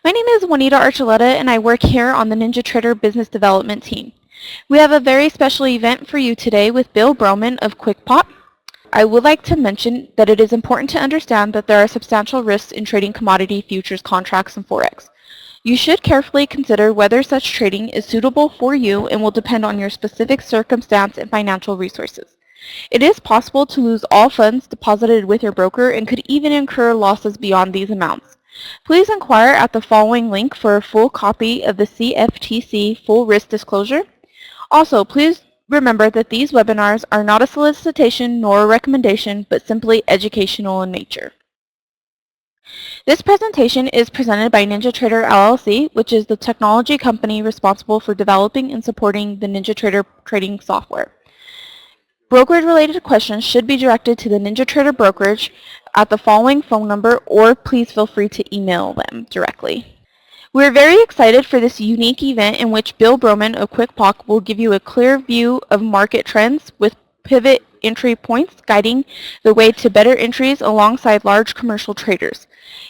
My name is Juanita Archuleta, and I work here on the NinjaTrader Business Development team. We have a very special event for you today with Bill Broughman of Kwik Pop. I would like to mention that it is important to understand that there are substantial risks in trading commodity futures contracts and Forex. You should carefully consider whether such trading is suitable for you and will depend on your specific circumstance and financial resources. It is possible to lose all funds deposited with your broker and could even incur losses beyond these amounts. Please inquire at the following link for a full copy of the CFTC full risk disclosure. Also, please remember that these webinars are not a solicitation nor a recommendation, but simply educational in nature. This presentation is presented by NinjaTrader LLC, which is the technology company responsible for developing and supporting the NinjaTrader trading software. Brokerage-related questions should be directed to the NinjaTrader brokerage at the following phone number, or please feel free to email them directly. We're very excited for this unique event in which Bill Broughman of Kwik Pop will give you a clear view of market trends with pivot entry points guiding the way to better entries alongside large commercial traders.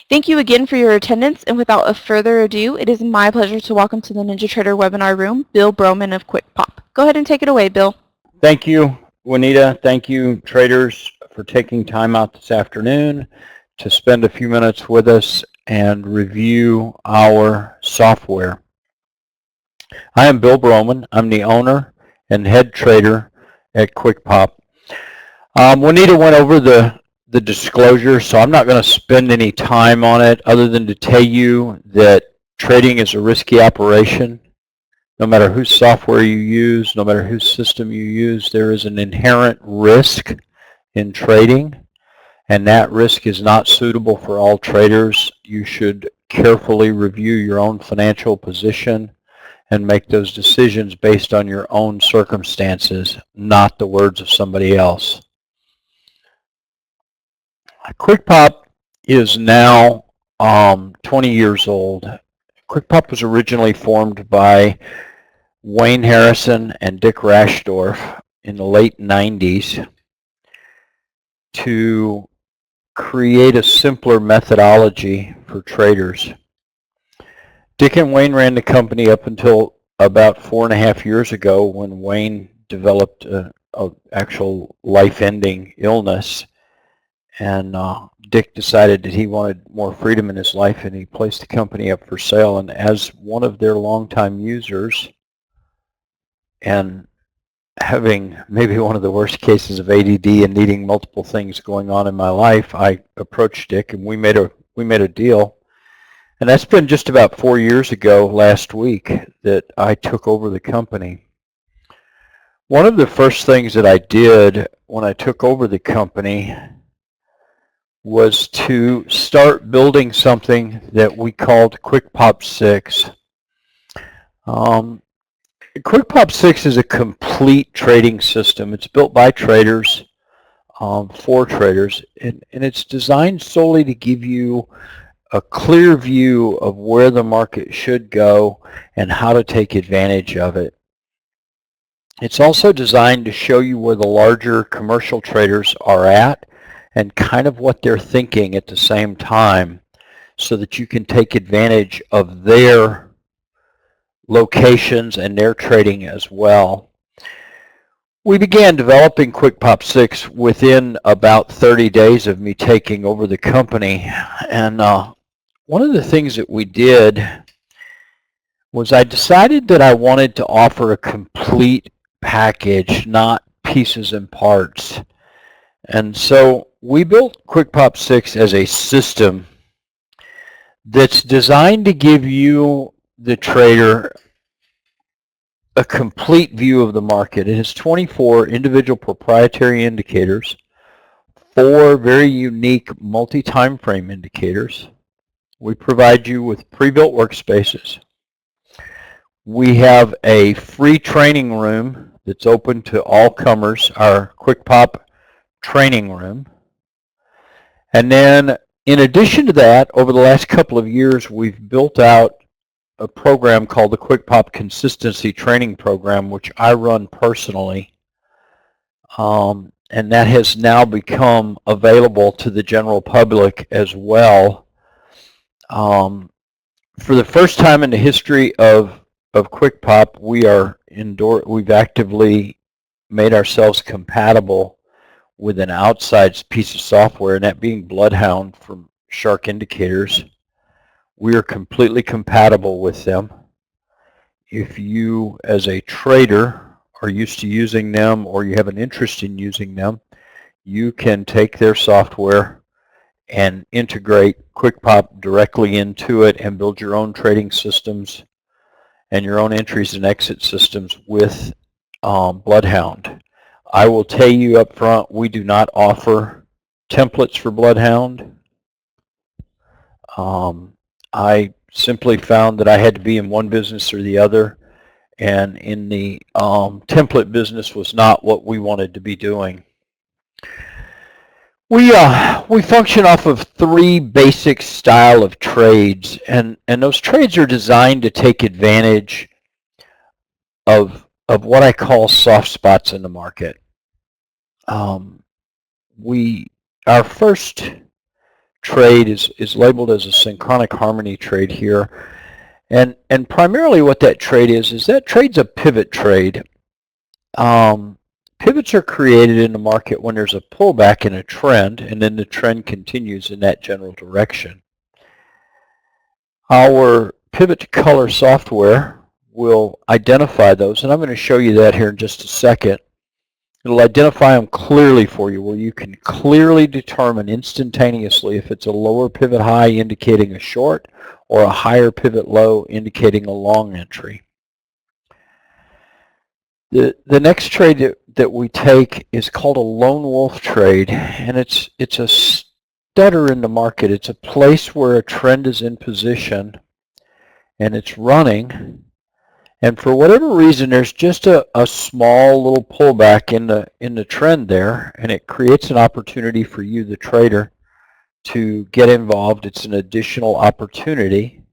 Thank you again for your attendance, and without further ado, it is my pleasure to welcome to the NinjaTrader webinar room Bill Broughman of Kwik Pop. Go ahead and take it away, Bill. Thank you, Juanita. Thank you, traders, for taking time out this afternoon to spend a few minutes with us and review our software. I am Bill Broughman. I'm the owner and head trader at Kwik Pop. Juanita went over the disclosure, so I'm not going to spend any time on it other than to tell you that trading is a risky operation. No matter whose software you use, no matter whose system you use, there is an inherent risk in trading, and that risk is not suitable for all traders. You should carefully review your own financial position and make those decisions based on your own circumstances, not the words of somebody else. Kwik Pop is now 20 years old. Kwik Pop was originally formed by Wayne Harrison and Dick Rashdorf in the late 90s to create a simpler methodology for traders. Dick and Wayne ran the company up until about 4.5 years ago when Wayne developed an actual life-ending illness, and Dick decided that he wanted more freedom in his life, and he placed the company up for sale. And as one of their longtime users, and having maybe one of the worst cases of ADD and needing multiple things going on in my life, I approached Dick and we made a deal. And that's been just about 4 years ago last week that I took over the company. One of the first things that I did when I took over the company was to start building something that we called Kwik Pop 6. Kwik Pop 6 is a complete trading system. It's built by traders, for traders, and it's designed solely to give you a clear view of where the market should go and how to take advantage of it. It's also designed to show you where the larger commercial traders are at and kind of what they're thinking at the same time, so that you can take advantage of their locations and their trading as well. We began developing Kwik Pop 6 within about 30 days of me taking over the company, and one of the things that we did was I decided that I wanted to offer a complete package, not pieces and parts. And so we built Kwik Pop 6 as a system that's designed to give you, the trader, a complete view of the market. It has 24 individual proprietary indicators, 4 very unique multi-time frame indicators. We provide you with pre-built workspaces. We have a free training room that's open to all comers, our Kwik Pop training room. And then in addition to that, over the last couple of years, we've built out a program called the Kwik Pop Consistency Training Program, which I run personally. And that has now become available to the general public as well, For the first time in the history of KwikPop, we've actively made ourselves compatible with an outside piece of software, and that being Bloodhound from Shark Indicators. We are completely compatible with them. If you, as a trader, are used to using them or you have an interest in using them, you can take their software and integrate KwikPop directly into it and build your own trading systems and your own entries and exit systems with Bloodhound. I will tell you up front, we do not offer templates for Bloodhound. I simply found that I had to be in one business or the other, and in the template business was not what we wanted to be doing. We function off of 3 basic style of trades, and those trades are designed to take advantage of what I call soft spots in the market. Our first trade is labeled as a synchronic harmony trade here, and primarily what that trade is that trade's a pivot trade. Pivots are created in the market when there's a pullback in a trend, and then the trend continues in that general direction. Our pivot color software will identify those, and I'm going to show you that here in just a second. It'll identify them clearly for you, where you can clearly determine instantaneously if it's a lower pivot high indicating a short or a higher pivot low indicating a long entry. The next trade that we take is called a lone wolf trade, and it's a stutter in the market. It's a place where a trend is in position and it's running, and for whatever reason there's just a small little pullback in the trend there, and it creates an opportunity for you, the trader, to get involved. It's an additional opportunity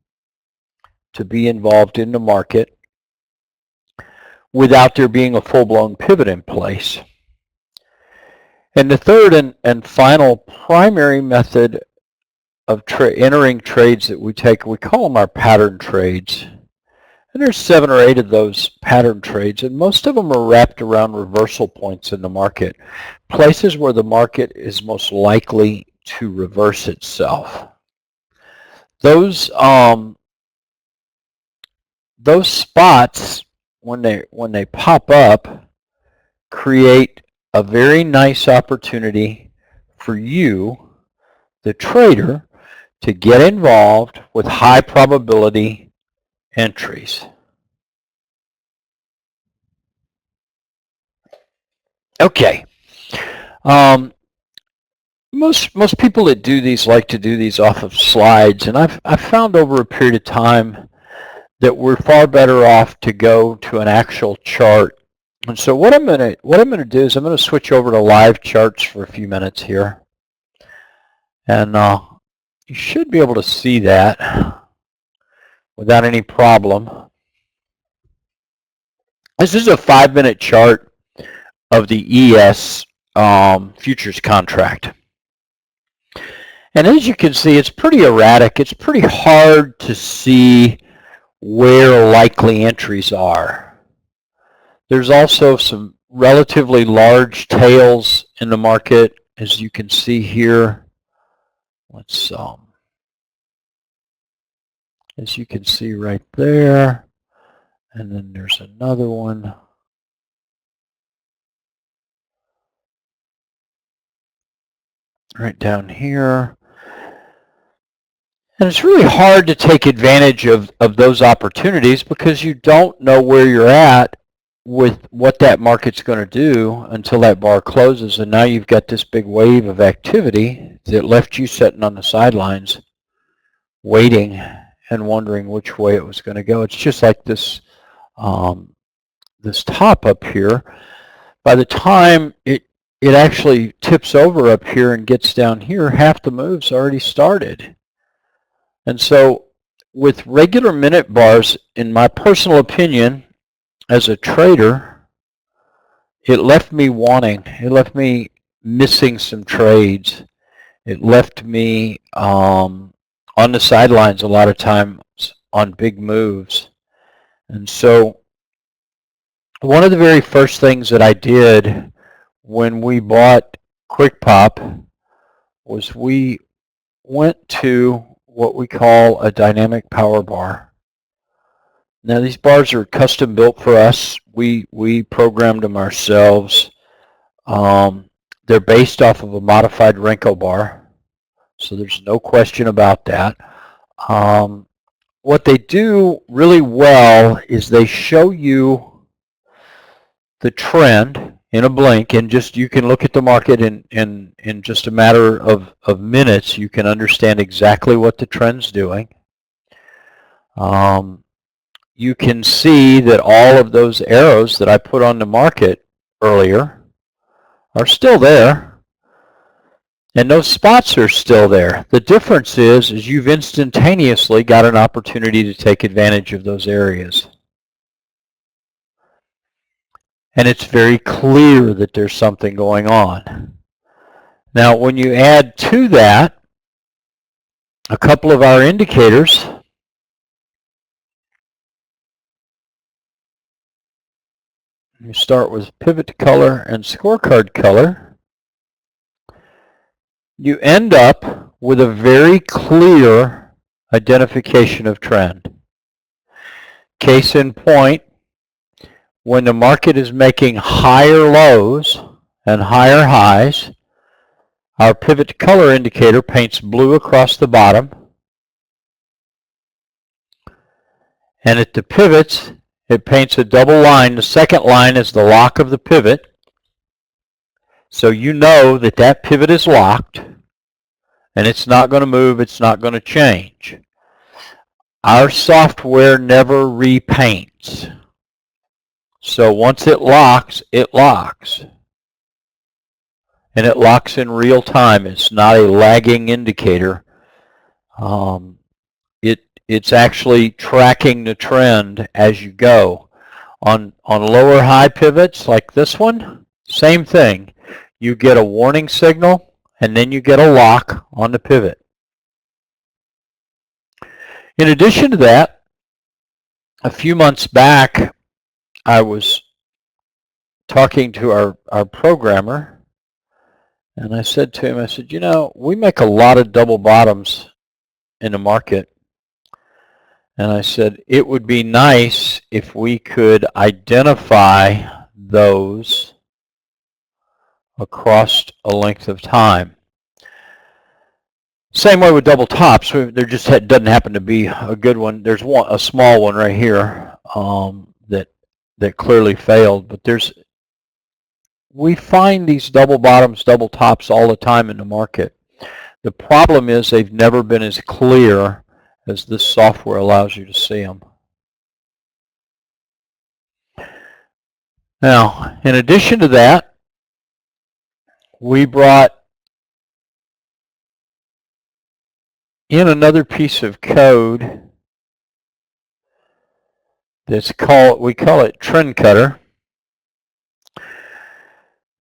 to be involved in the market without there being a full-blown pivot in place. And the third and final primary method of entering trades that we take, we call them our pattern trades. And there's 7 or 8 of those pattern trades, and most of them are wrapped around reversal points in the market, places where the market is most likely to reverse itself. Those spots, when they pop up, create a very nice opportunity for you, the trader, to get involved with high probability entries. Okay. Most people that do these like to do these off of slides, and I've found over a period of time that we're far better off to go to an actual chart. And so what I'm going to do is I'm going to switch over to live charts for a few minutes here, and you should be able to see that without any problem. This is a 5-minute chart of the ES futures contract. And as you can see, it's pretty erratic. It's pretty hard to see where likely entries are. There's also some relatively large tails in the market, as you can see here. As you can see right there, and then there's another one. Right down here. And it's really hard to take advantage of those opportunities because you don't know where you're at with what that market's going to do until that bar closes, and now you've got this big wave of activity that left you sitting on the sidelines waiting and wondering which way it was going to go. It's just like this this top up here. By the time it actually tips over up here and gets down here, half the move's already started. And so with regular minute bars, in my personal opinion, as a trader, it left me missing some trades. It left me on the sidelines a lot of times on big moves. And so one of the very first things that I did when we bought Kwik Pop was we went to what we call a dynamic power bar. Now these bars are custom built for us. We programmed them ourselves. They're based off of a modified Renko bar, so there's no question about that. What they do really well is they show you the trend in a blink, and just you can look at the market in just a matter of minutes. You can understand exactly what the trend's doing. You can see that all of those arrows that I put on the market earlier are still there, and those spots are still there. The difference is you've instantaneously got an opportunity to take advantage of those areas. And it's very clear that there's something going on. Now, when you add to that a couple of our indicators, you start with pivot color and scorecard color, you end up with a very clear identification of trend. Case in point, when the market is making higher lows and higher highs, our pivot color indicator paints blue across the bottom, and at the pivots it paints a double line. The second line is the lock of the pivot, so you know that that pivot is locked and it's not going to move, it's not going to change. Our software never repaints, so once it locks, and it locks in real time. It's not a lagging indicator. It's actually tracking the trend as you go. On lower high pivots like this one, same thing. You get a warning signal and then you get a lock on the pivot. In addition to that, a few months back, I was talking to our programmer, and I said to him, I said, you know, we make a lot of double bottoms in the market. And I said, it would be nice if we could identify those across a length of time. Same way with double tops. There just doesn't happen to be a good one. There's a small one right here that clearly failed. But we find these double bottoms, double tops all the time in the market. The problem is they've never been as clear as this software allows you to see them. Now, in addition to that, we brought in another piece of code we call it Trend Cutter.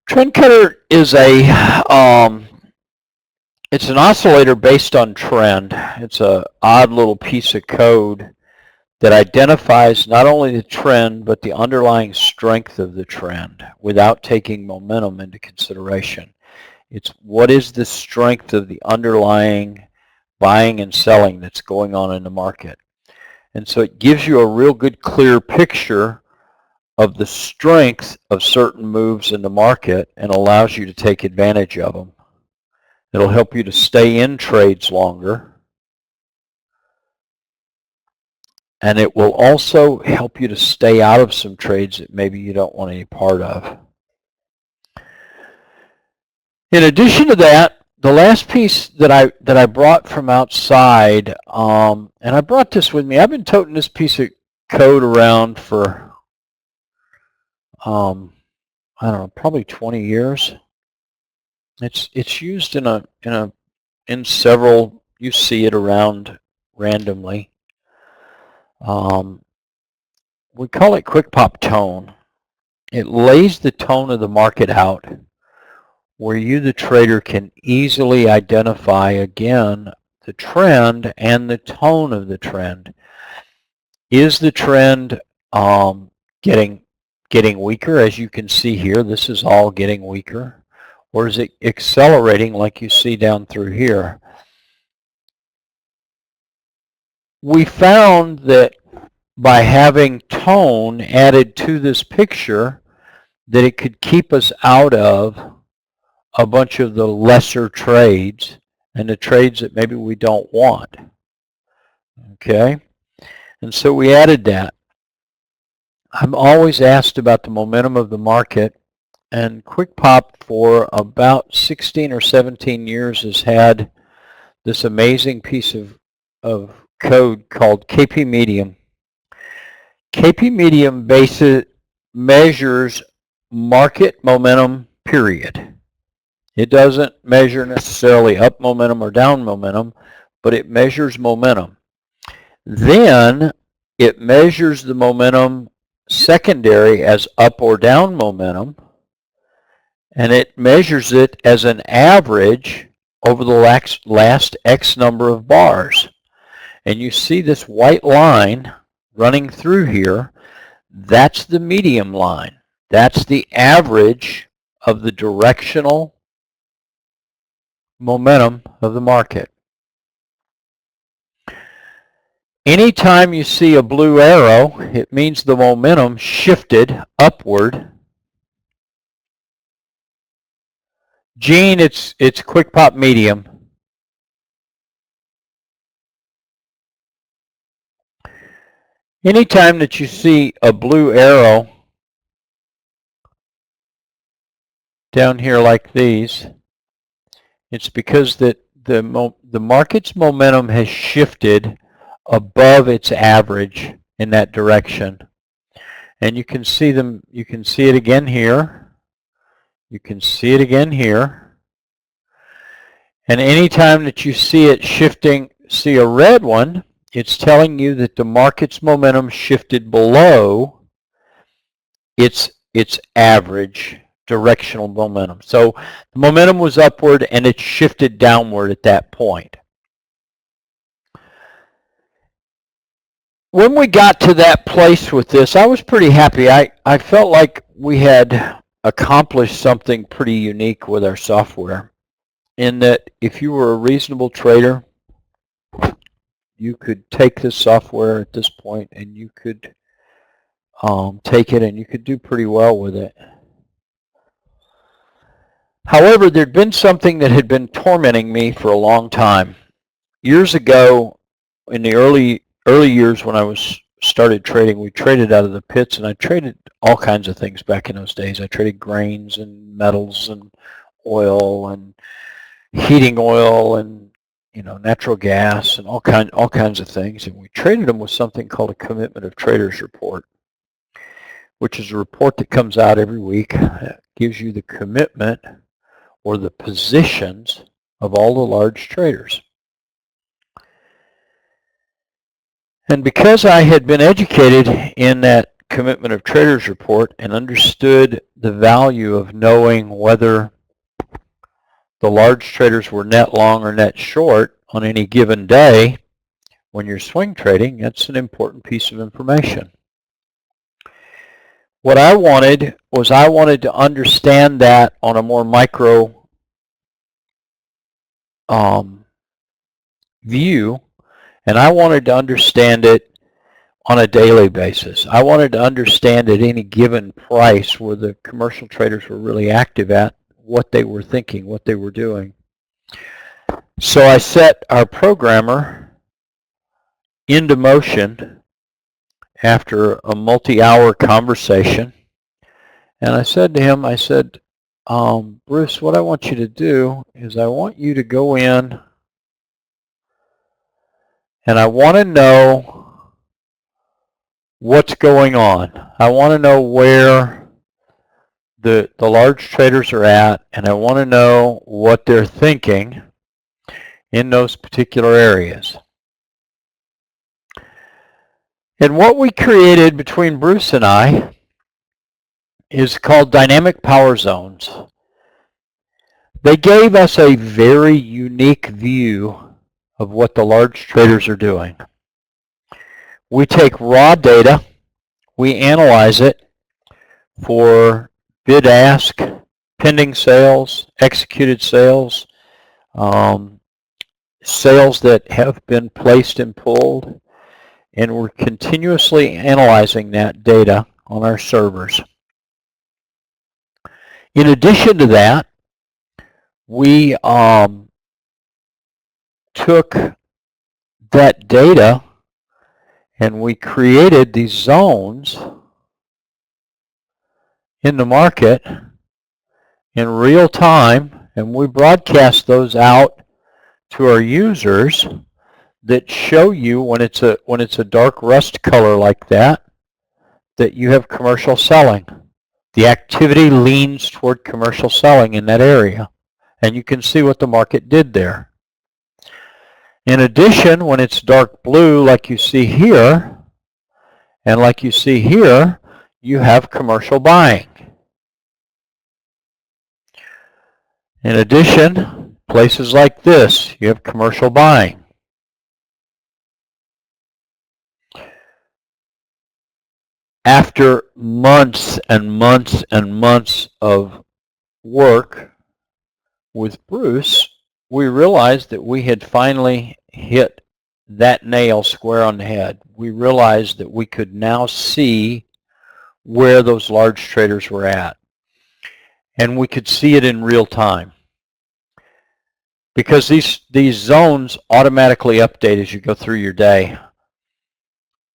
Trend Cutter is it's an oscillator based on trend. It's an odd little piece of code that identifies not only the trend but the underlying strength of the trend without taking momentum into consideration. It's what is the strength of the underlying buying and selling that's going on in the market. And so it gives you a real good clear picture of the strength of certain moves in the market and allows you to take advantage of them. It'll help you to stay in trades longer, and it will also help you to stay out of some trades that maybe you don't want any part of. In addition to that, the last piece that I brought from outside, and I brought this with me. I've been toting this piece of code around for I don't know, probably 20 years. It's used in several. You see it around randomly. We call it Kwik Pop tone. It lays the tone of the market out, where you, the trader, can easily identify again the trend and the tone of the trend. Is the trend getting weaker? As you can see here, this is all getting weaker. Or is it accelerating like you see down through here? We found that by having tone added to this picture, that it could keep us out of a bunch of the lesser trades and the trades that maybe we don't want. Okay? And so we added that. I'm always asked about the momentum of the market, and KwikPop for about 16 or 17 years has had this amazing piece of code called KP Medium. KP Medium measures market momentum, period. It doesn't measure necessarily up momentum or down momentum, but it measures momentum. Then it measures the momentum secondary as up or down momentum, and it measures it as an average over the last X number of bars. And you see this white line running through here. That's the medium line. That's the average of the directional momentum of the market. Anytime you see a blue arrow, it means the momentum shifted upward. Gene, it's KwikPop medium. Anytime that you see a blue arrow down here like these, it's because that the market's momentum has shifted above its average in that direction. And you can see them, you can see it again here. You can see it again here. And anytime that you see it shifting, see a red one, it's telling you that the market's momentum shifted below its average directional momentum. So the momentum was upward and it shifted downward at that point. When we got to that place with this, I was pretty happy. I felt like we had accomplished something pretty unique with our software, in that if you were a reasonable trader, you could take this software at this point and you could take it and you could do pretty well with it. However, there'd been something that had been tormenting me for a long time. Years ago, in the early years when I started trading, we traded out of the pits, and I traded all kinds of things back in those days. I traded grains and metals and oil and heating oil and natural gas and all kinds of things, and we traded them with something called a commitment of traders report, which is a report that comes out every week. It gives you the commitment or the positions of all the large traders. And because I had been educated in that commitment of traders report and understood the value of knowing whether the large traders were net long or net short on any given day, when you're swing trading, that's an important piece of information. What I wanted was to understand that on a more micro view, and I wanted to understand it on a daily basis. I wanted to understand at any given price where the commercial traders were really active at, what they were thinking, what they were doing. So I set our programmer into motion after a multi-hour conversation, and I said to him, I said, Bruce, what I want you to do is I want you to go in and I want to know what's going on. I want to know where the large traders are at, and I want to know what they're thinking in those particular areas. And what we created between Bruce and I is called dynamic power zones. They gave us a very unique view of what the large traders are doing. We take raw data, we analyze it for bid-ask, pending sales, executed sales, sales that have been placed and pulled, and we're continuously analyzing that data on our servers. In addition to that, we took that data and we created these zones in the market in real time, and we broadcast those out to our users that show you when it's a dark rust color like that you have commercial selling. The activity leans toward commercial selling in that area, and you can see what the market did there. In addition, when it's dark blue like you see here, and like you see here, you have commercial buying. In addition, places like this, you have commercial buying. After months and months and months of work with Bruce, we realized that we had finally hit that nail square on the head. We realized that we could now see where those large traders were at. And we could see it in real time. Because these zones automatically update as you go through your day.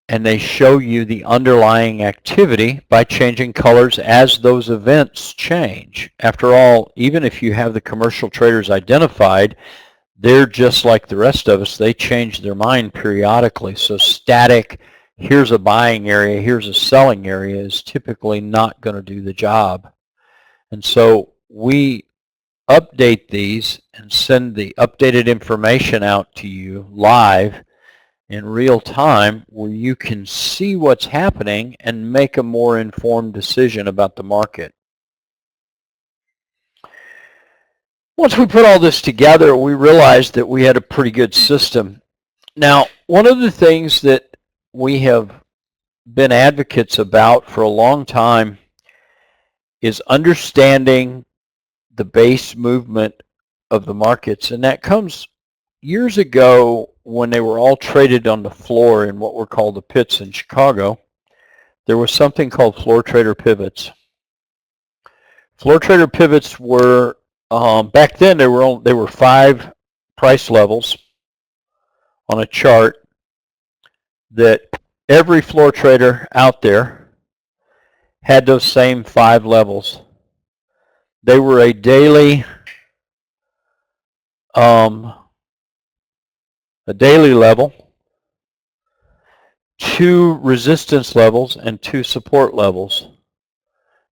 And they show you the underlying activity by changing colors as those events change. After all, even if you have the commercial traders identified, they're just like the rest of us. They change their mind periodically. So static, here's a buying area, here's a selling area, is typically not going to do the job. And so we update these and send the updated information out to you live in real time, where you can see what's happening and make a more informed decision about the market. Once we put all this together, we realized that we had a pretty good system. Now, one of the things that we have been advocates about for a long time is understanding the base movement of the markets, and that comes years ago when they were all traded on the floor in what were called the pits in Chicago. There was something called floor trader pivots. Floor trader pivots were back then they were 5 price levels on a chart that every floor trader out there had those same 5 levels. They were a daily level, 2 resistance levels, and 2 support levels.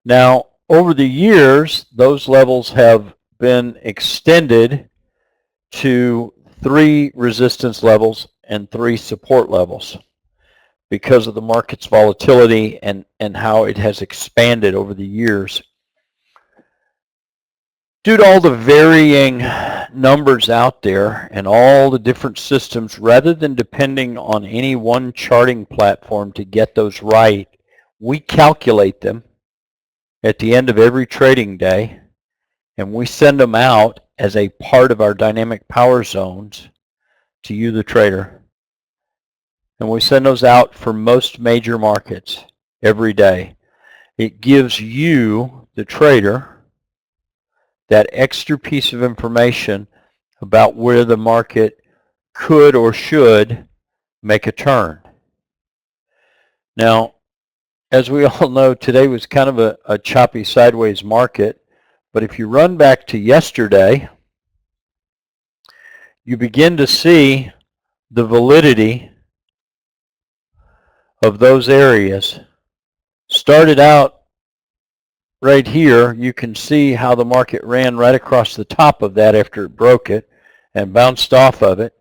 Now, over the years, those levels have been extended to 3 resistance levels and 3 support levels because of the market's volatility and how it has expanded over the years. Due to all the varying numbers out there and all the different systems, rather than depending on any one charting platform to get those right, we calculate them at the end of every trading day, and we send them out as a part of our dynamic power zones to you, the trader. And we send those out for most major markets every day. It gives you, the trader, that extra piece of information about where the market could or should make a turn. Now, as we all know, today was kind of a choppy sideways market, but if you run back to yesterday, you begin to see the validity of those areas. Started out right here, you can see how the market ran right across the top of that after it broke it and bounced off of it.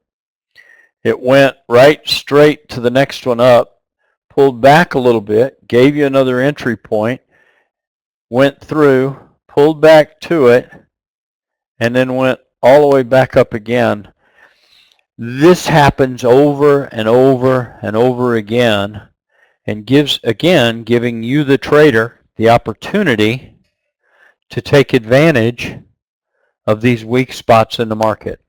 It went right straight to the next one up, pulled back a little bit, gave you another entry point, went through, pulled back to it, and then went all the way back up again. This happens over and over and over again, and giving you, the trader, the opportunity to take advantage of these weak spots in the market.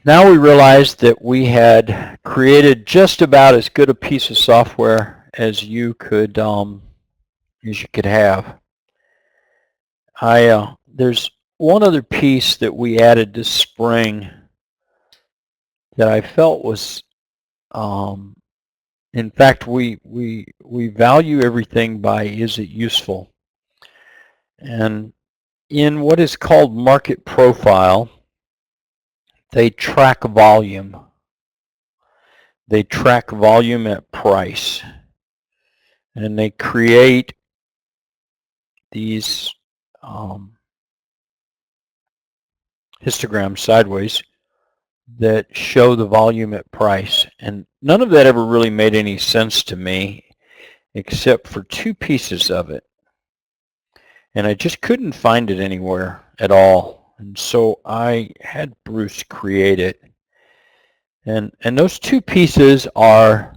Now we realized that we had created just about as good a piece of software as you could have. There's one other piece that we added this spring that I felt was, in fact, we value everything by, is it useful? And in what is called market profile, they track volume. They track volume at price. And they create these histograms sideways that show the volume at price. And none of that ever really made any sense to me except for two pieces of it. And I just couldn't find it anywhere at all. And so I had Bruce create it. And those two pieces are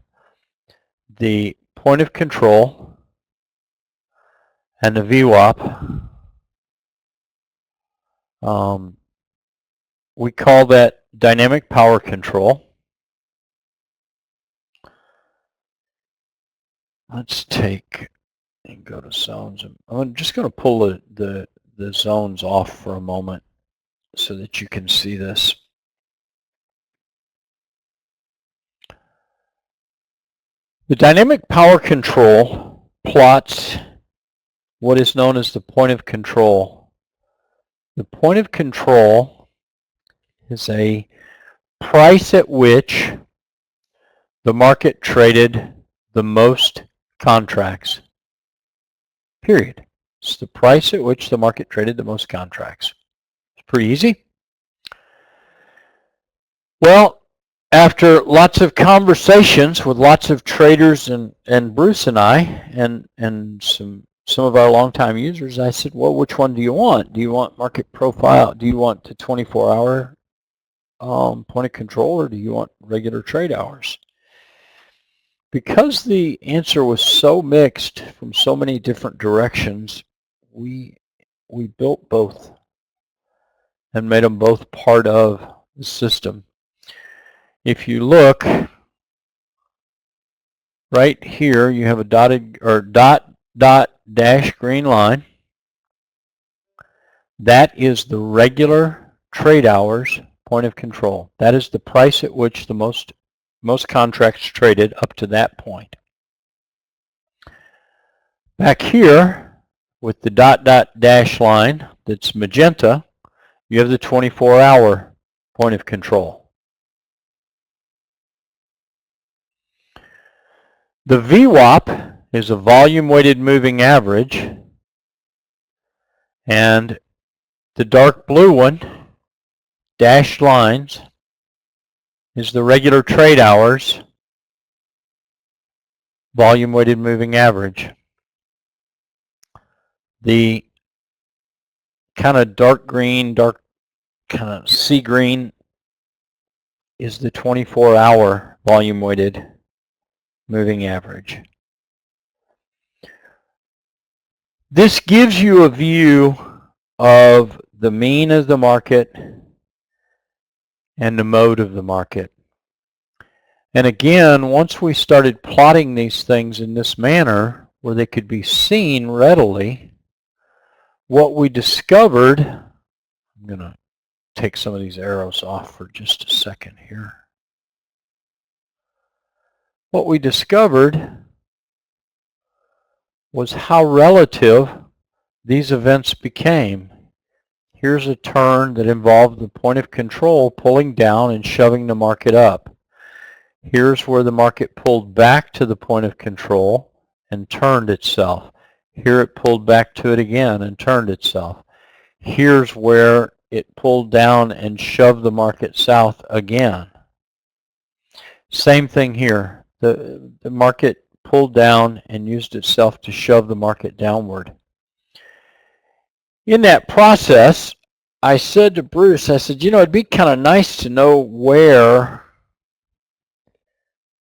the point of control and the VWAP. We call that dynamic power control. Let's take and go to zones. I'm just going to pull the zones off for a moment so that you can see this. The dynamic power control plots what is known as the point of control. The point of control is a price at which the market traded the most contracts. Period. It's the price at which the market traded the most contracts. It's pretty easy. Well, after lots of conversations with lots of traders and Bruce and I and some of our longtime users, I said, well, which one do you want? Do you want market profile? Do you want the 24-hour point of control, or do you want regular trade hours? Because the answer was so mixed from so many different directions, we built both and made them both part of the system. If you look right here, you have a dotted or dot dash green line. That is the regular trade hours point of control. That is the price at which the most contracts traded up to that point. Back here with the dot dash line that's magenta, you have the 24-hour point of control. The VWAP is a volume-weighted moving average, and the dark blue one, dashed lines, is the regular trade hours volume-weighted moving average. The kind of dark green, dark kind of sea green is the 24-hour volume-weighted moving average. This gives you a view of the mean of the market and the mode of the market. And again, once we started plotting these things in this manner where they could be seen readily, what we discovered, I'm going to take some of these arrows off for just a second here. What we discovered was how relative these events became. Here's a turn that involved the point of control pulling down and shoving the market up. Here's where the market pulled back to the point of control and turned itself. Here it pulled back to it again and turned itself. Here's where it pulled down and shoved the market south again. Same thing here. The market pulled down and used itself to shove the market downward. In that process, I said to Bruce, I said, you know, it'd be kind of nice to know where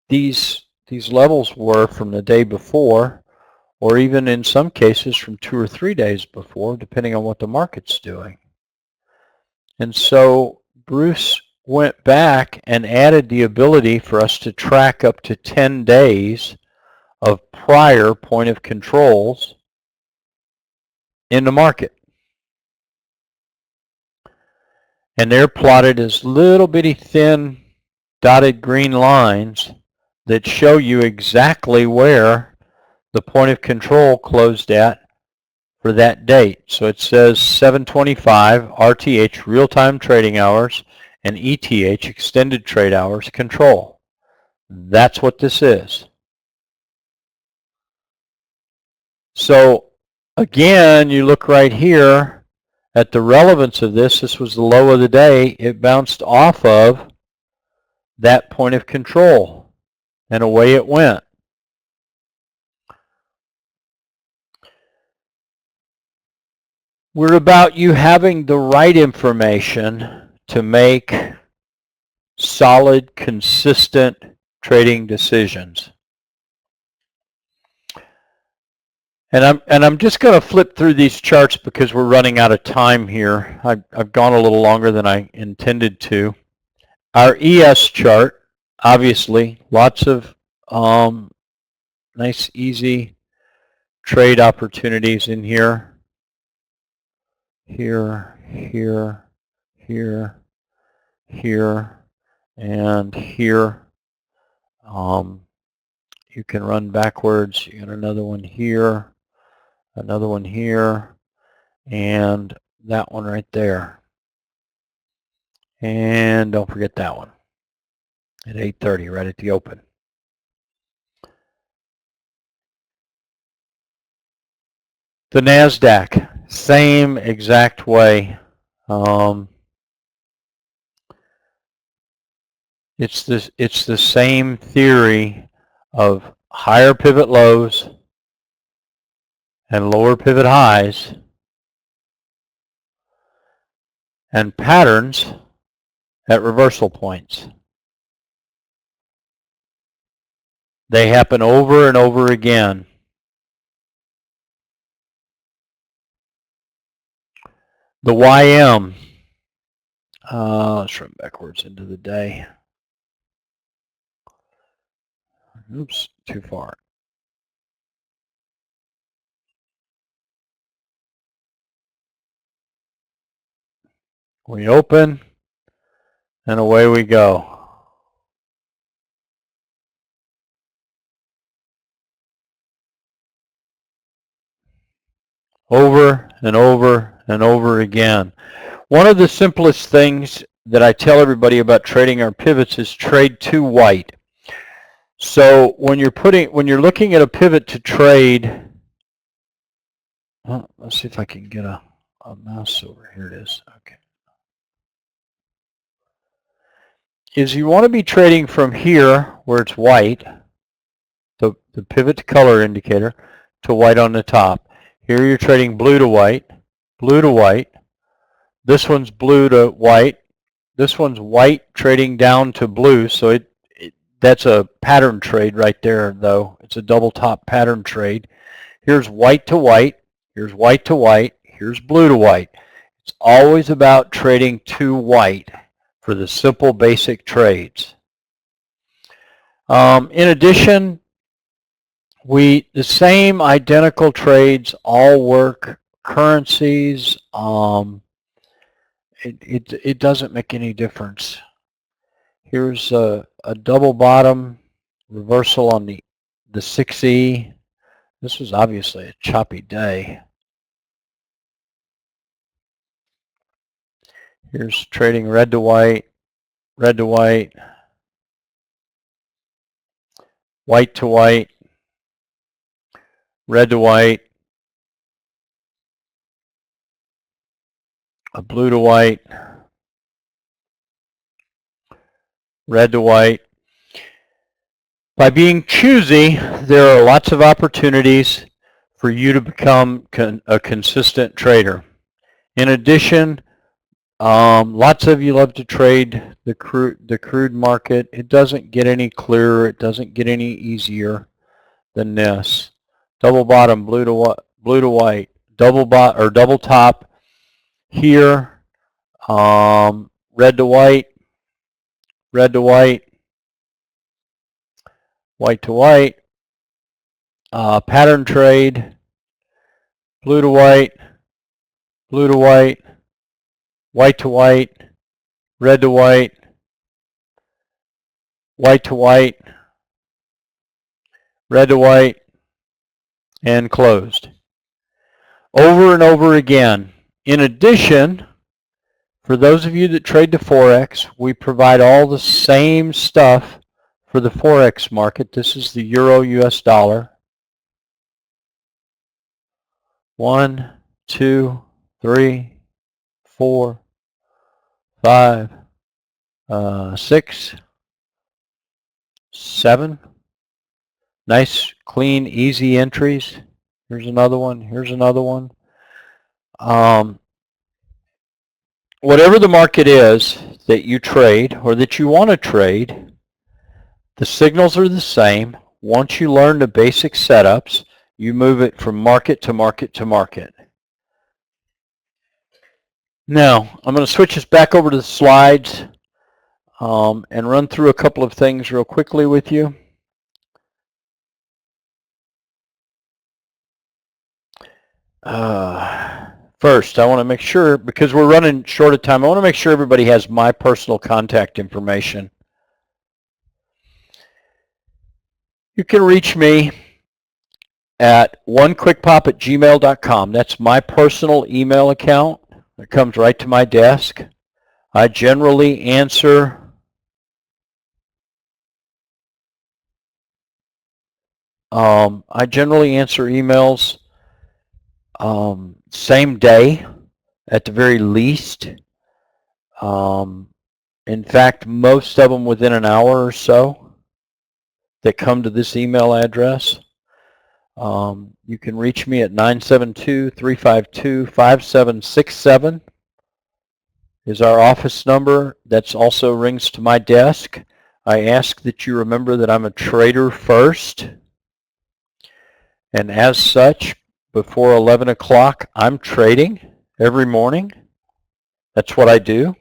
these levels were from the day before, or even in some cases from 2 or 3 days before, depending on what the market's doing. And so Bruce went back and added the ability for us to track up to 10 days of prior point of controls in the market. And they're plotted as little bitty thin dotted green lines that show you exactly where the point of control closed at for that date. So it says 7:25 RTH real-time trading hours and ETH extended trade hours control. That's what this is. So again, you look right here at the relevance of this. This was the low of the day. It bounced off of that point of control, and away it went. We're about you having the right information to make solid, consistent trading decisions. And I'm just going to flip through these charts because we're running out of time here. I've gone a little longer than I intended to. Our ES chart, obviously, lots of nice, easy trade opportunities in here. Here, here, here, here, and here. You can run backwards. You got another one here, another one here, and that one right there. And don't forget that one at 8:30, right at the open. The NASDAQ, same exact way. It's the same theory of higher pivot lows and lower pivot highs and patterns at reversal points. They happen over and over again. The YM, let's run backwards into the day. Oops, too far. We open, and away we go. Over and over and over again. One of the simplest things that I tell everybody about trading our pivots is trade to white. So when you're looking at a pivot to trade, let's see if I can get a mouse over. Here it is. Okay. Is you want to be trading from here where it's white, the pivot to color indicator, to white on the top. Here you're trading blue to white, blue to white. This one's blue to white. This one's white trading down to blue. So that's a pattern trade right there, though. It's a double top pattern trade. Here's white to white. Here's white to white. Here's blue to white. It's always about trading to white for the simple basic trades. In addition, the same identical trades all work. Currencies, it doesn't make any difference. Here's a double bottom reversal on the 6E. This was obviously a choppy day. Here's trading red to white, white to white, red to white, a blue to white, red to white. By being choosy, there are lots of opportunities for you to become a consistent trader. In addition, Lots of you love to trade the crude market. It doesn't get any clearer. It doesn't get any easier than this. Double bottom, blue to white. Double top here. Red to white, red to white, white to white. Pattern trade. Blue to white, blue to white, white to white, red to white, white to white, red to white, and closed. Over and over again. In addition, for those of you that trade the Forex, we provide all the same stuff for the Forex market. This is the Euro US dollar. 1, 2, 3, 4, 5, 6, 7. Nice, clean, easy entries. Here's another one. Here's another one. Whatever the market is that you trade or that you want to trade, the signals are the same. Once you learn the basic setups, you move it from market to market to market. Now, I'm going to switch us back over to the slides and run through a couple of things real quickly with you. First, I want to make sure, because we're running short of time, I want to make sure everybody has my personal contact information. You can reach me at onekwikpop@gmail.com. That's my personal email account. It comes right to my desk. I generally answer emails same day at the very least. In fact, most of them within an hour or so that come to this email address. You can reach me at 972-352-5767 is our office number. That's also rings to my desk. I ask that you remember that I'm a trader first. And as such, before 11 o'clock, I'm trading every morning. That's what I do,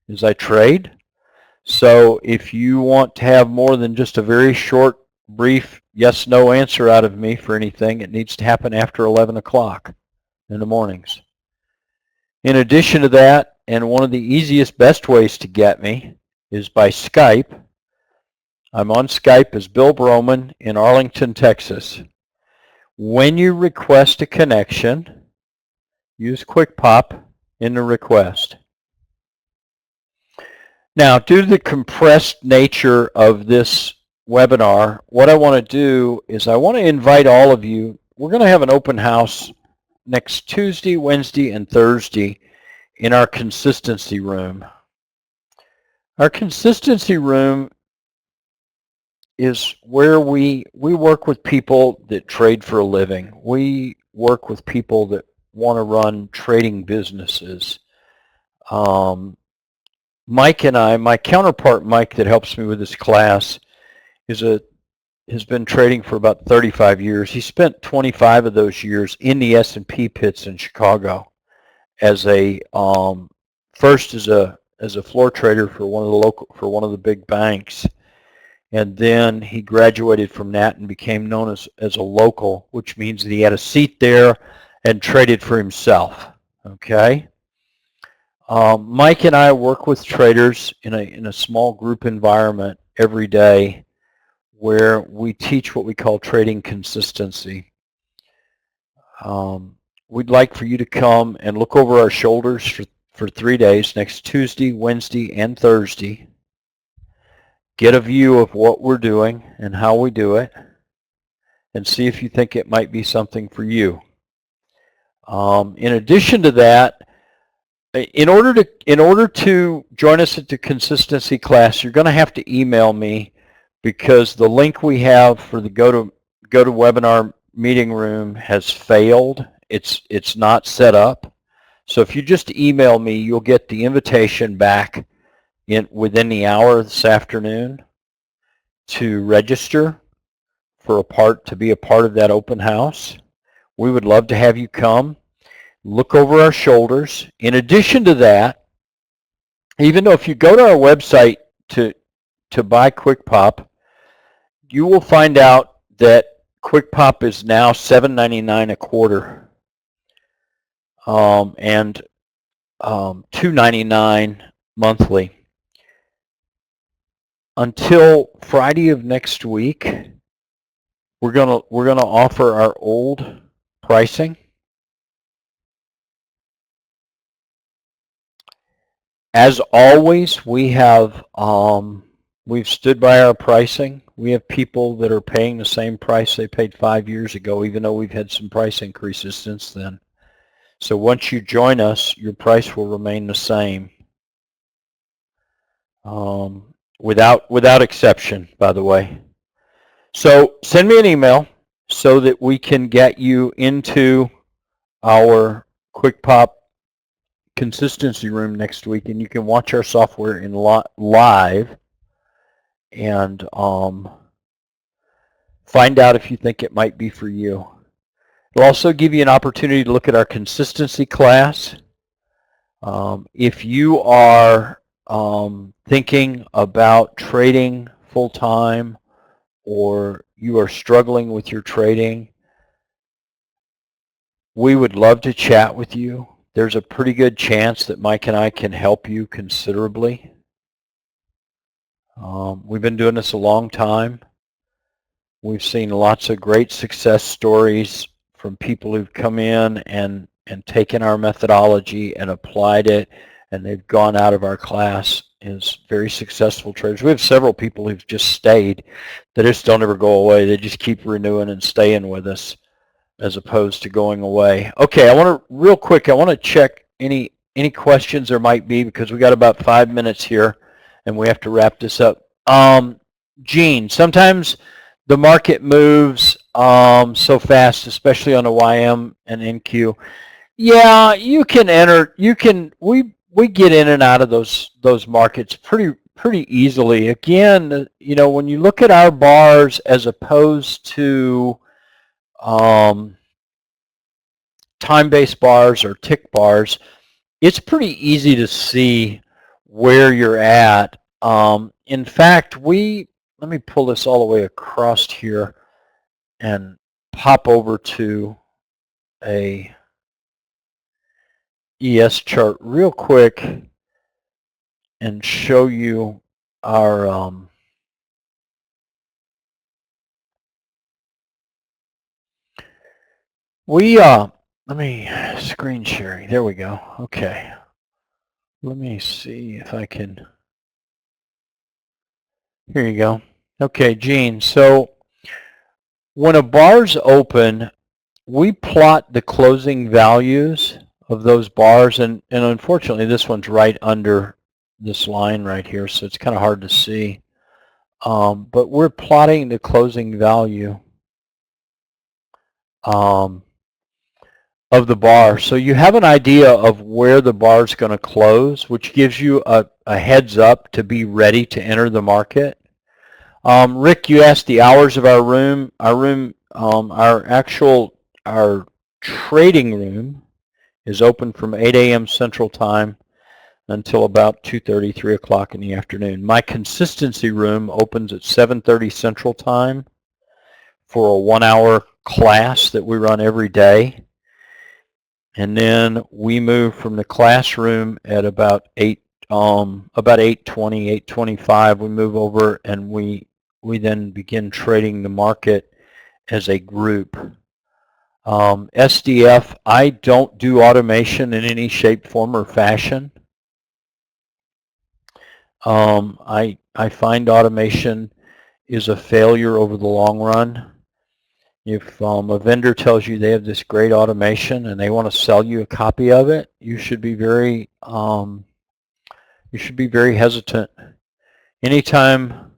is I trade. So if you want to have more than just a very short, brief yes-no answer out of me for anything, it needs to happen after 11 o'clock in the mornings. In addition to that, and one of the easiest, best ways to get me is by Skype. I'm on Skype as Bill Broughman in Arlington, Texas. When you request a connection, use KwikPop in the request. Now, due to the compressed nature of this webinar, what I want to do is I want to invite all of you. We're going to have an open house next Tuesday, Wednesday, and Thursday in our consistency room. Our consistency room is where we work with people that trade for a living. We work with people that want to run trading businesses. Mike and I, my counterpart Mike that helps me with this class, has been trading for about 35 years. He spent 25 of those years in the S&P pits in Chicago as a first as a floor trader for one of the big banks. And then he graduated from that and became known as a local, which means that he had a seat there and traded for himself. Okay. Mike and I work with traders in a small group environment every day where we teach what we call trading consistency. We'd like for you to come and look over our shoulders for 3 days, next Tuesday, Wednesday, and Thursday. Get a view of what we're doing and how we do it, and see if you think it might be something for you. In addition to that, in order to join us at the consistency class, you're going to have to email me, because the link we have for the GoToWebinar meeting room has failed. It's not set up. So if you just email me, you'll get the invitation back within the hour this afternoon to register to be a part of that open house. We would love to have you come, look over our shoulders. In addition to that, even though if you go to our website to buy KwikPop, you will find out that KwikPop is now $7.99 a quarter, and $2.99 monthly. Until Friday of next week, we're gonna offer our old pricing. As always, we've stood by our pricing. We have people that are paying the same price they paid 5 years ago, even though we've had some price increases since then. So once you join us, your price will remain the same, without exception, by the way. So send me an email so that we can get you into our KwikPop consistency room next week, and you can watch our software in live and find out if you think it might be for you. It'll also give you an opportunity to look at our consistency class. If you are thinking about trading full-time, or you are struggling with your trading, we would love to chat with you. There's a pretty good chance that Mike and I can help you considerably. We've been doing this a long time. We've seen lots of great success stories from people who've come in and taken our methodology and applied it, and they've gone out of our class as very successful traders. We have several people who've just stayed. They just don't ever go away. They just keep renewing and staying with us as opposed to going away. Okay, real quick, I want to check any questions there might be, because we got about 5 minutes here and we have to wrap this up. Gene, sometimes the market moves so fast, especially on the YM and NQ. Yeah, you can enter. We get in and out of those markets pretty easily. Again, when you look at our bars as opposed to time-based bars or tick bars, it's pretty easy to see where you're at. In fact, let me pull this all the way across here and pop over to a ES chart real quick and show you our let me screen sharing. There we go. Okay. Let me see if I can. Here you go. Okay, Gene. So when a bar's open, we plot the closing values of those bars, and unfortunately this one's right under this line right here, so it's kind of hard to see. But we're plotting the closing value of the bar. So you have an idea of where the bar is going to close, which gives you a heads up to be ready to enter the market. Rick, you asked the hours of our room. Our trading room is open from 8 a.m. Central Time until about 2:30, 3 o'clock in the afternoon. My consistency room opens at 7:30 Central Time for a 1-hour class that we run every day. And then we move from the classroom at about 8:20, 8:25. We move over and we then begin trading the market as a group. SDF, I don't do automation in any shape, form, or fashion. I find automation is a failure over the long run. If a vendor tells you they have this great automation and they want to sell you a copy of it, you should be very hesitant. Anytime,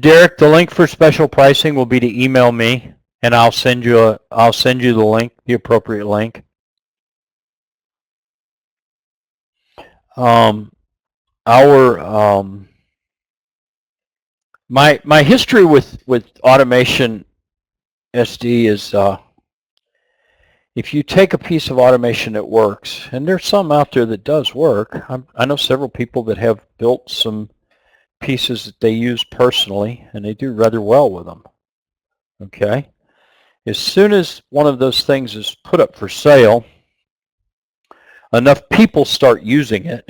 Derek, the link for special pricing will be to email me, and I'll send you the link, the appropriate link. My history with automation SD is if you take a piece of automation that works, and there's some out there that does work. I know several people that have built some pieces that they use personally, and they do rather well with them. Okay? As soon as one of those things is put up for sale, enough people start using it,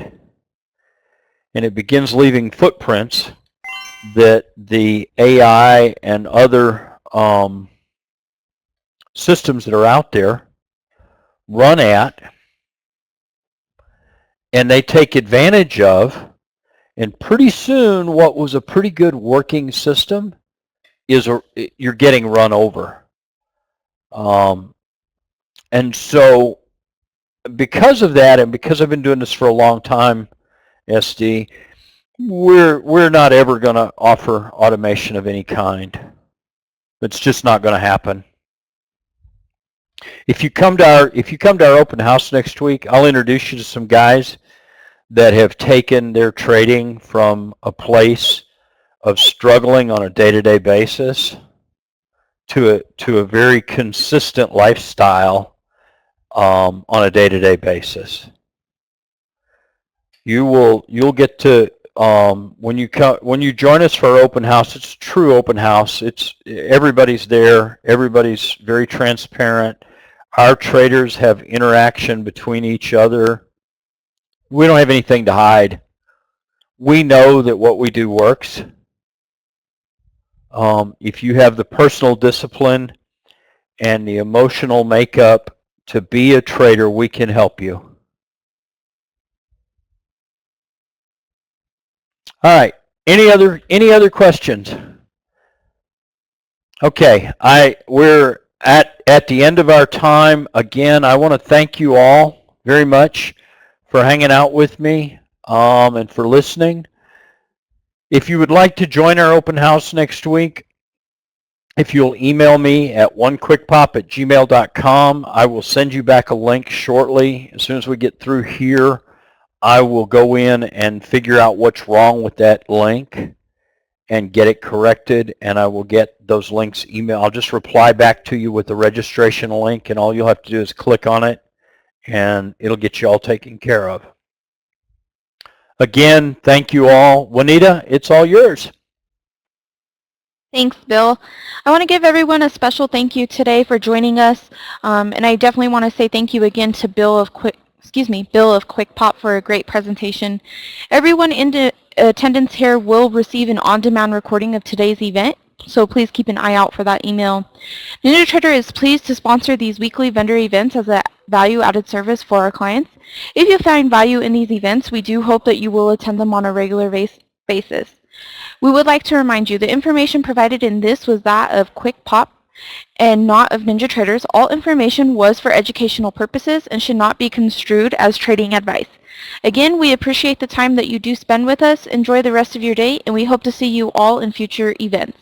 and it begins leaving footprints that the AI and other systems that are out there run at, and they take advantage of, and pretty soon what was a pretty good working system is you're getting run over. And so because of that, and because I've been doing this for a long time, SD, we're not ever going to offer automation of any kind. It's just not going to happen. If you come to our open house next week, I'll introduce you to some guys that have taken their trading from a place of struggling on a day-to-day basis to a very consistent lifestyle on a day-to-day basis. You'll get to when you join us for our open house. It's a true open house. Everybody's there. Everybody's very transparent. Our traders have interaction between each other. We don't have anything to hide. We know that what we do works. If you have the personal discipline and the emotional makeup to be a trader, we can help you. All right. Any other questions? Okay. We're at the end of our time. Again, I want to thank you all very much for hanging out with me and for listening. If you would like to join our open house next week, if you'll email me at onekwikpop@gmail.com, I will send you back a link shortly. As soon as we get through here, I will go in and figure out what's wrong with that link and get it corrected, and I will get those links emailed. I'll just reply back to you with the registration link, and all you'll have to do is click on it, and it'll get you all taken care of. Again, thank you all. Juanita, it's all yours. Thanks, Bill. I want to give everyone a special thank you today for joining us, and I definitely want to say thank you again to Bill of Kwik Pop for a great presentation. Everyone in attendance here will receive an on-demand recording of today's event, so please keep an eye out for that email. NinjaTrader is pleased to sponsor these weekly vendor events as a value-added service for our clients. If you find value in these events, we do hope that you will attend them on a regular basis. We would like to remind you the information provided in this was that of Kwik Pop and not of NinjaTraders. All information was for educational purposes and should not be construed as trading advice. Again, we appreciate the time that you do spend with us. Enjoy the rest of your day, and we hope to see you all in future events.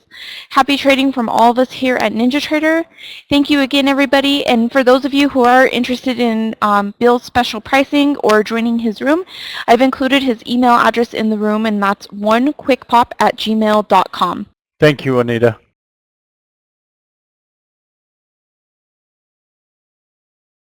Happy trading from all of us here at NinjaTrader. Thank you again, everybody. And for those of you who are interested in Bill's special pricing or joining his room, I've included his email address in the room, and that's onekwikpop@gmail.com. Thank you, Anita.